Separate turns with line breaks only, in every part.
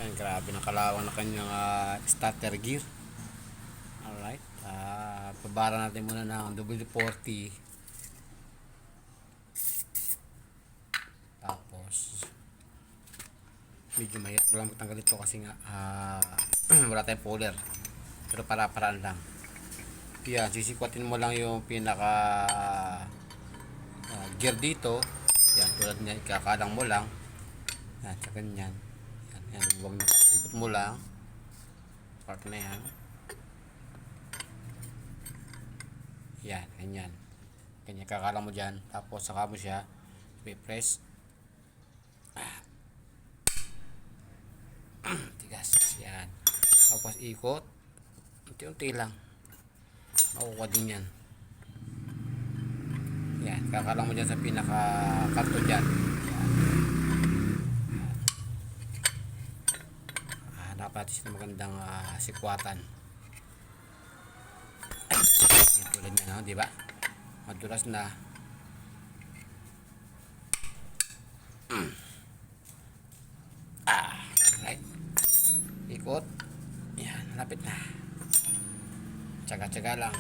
Ayan, grabe na kalawang na kanyang starter gear. Alright. Pabara natin muna ng W40. Tapos, medyo mahirap lang matanggal ito kasi nga wala tayong puller. Pero para-paraan lang. Yan, sisikwatin mo lang yung pinaka gear dito. Yan, tulad niya, ikakalang mo lang. Yan, sa ganyan. Yan, huwag na ikot mo lang. Part na yan. Yan, ganyan. Ganyan, kakalang mo dyan. Tapos, saka mo siya i-press. Tigas. Yan. Tapos, ikot. Unti-unti lang. Makukuha din yan. Yan, kakalang mo dyan sa pinaka-karto dyan. Yan. Hanap natin siya ng magandang sikwatan. Yan, tulad niya, no? Diba? Madulas na. Right. Ikot. Yan, malapit na. Tsaga-tsaga lang.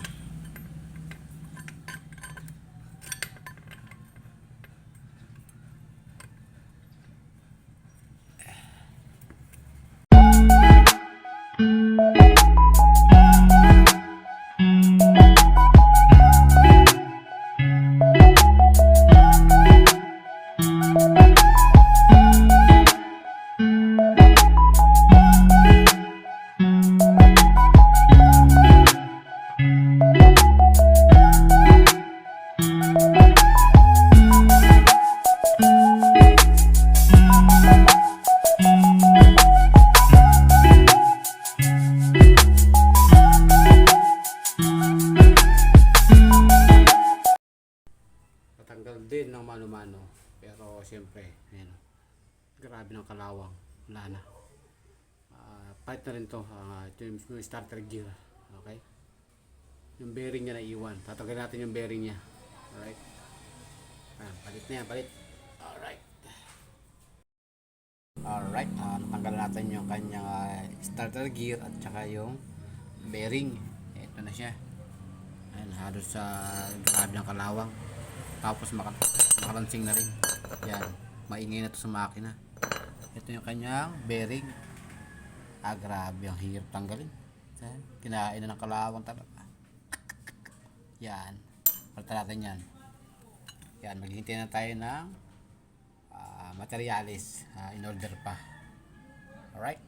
Tatanggal din ng mano-mano. Pero siyempre, ayan, grabe ng kalawang. Wala na. Palit na rin to. Ito yung starter gear. Okay? Yung bearing niya na iwan. Tatanggal natin yung bearing niya. Alright? Palit na yan. Palit. Alright. Alright. Natanggal natin yung kanyang starter gear at saka yung bearing. Ito na siya. Ayan, halos sa grabe ng kalawang. Tapos makalansing na rin. Yan, maingay na to sa makina. Ito yung kanyang bearing. Grabe, ang hirap tanggalin. Yan, kinain na ng kalawang talaga. Yan, palitan natin yan. Yan, maghihintay na tayo ng materialis in order pa. Alright.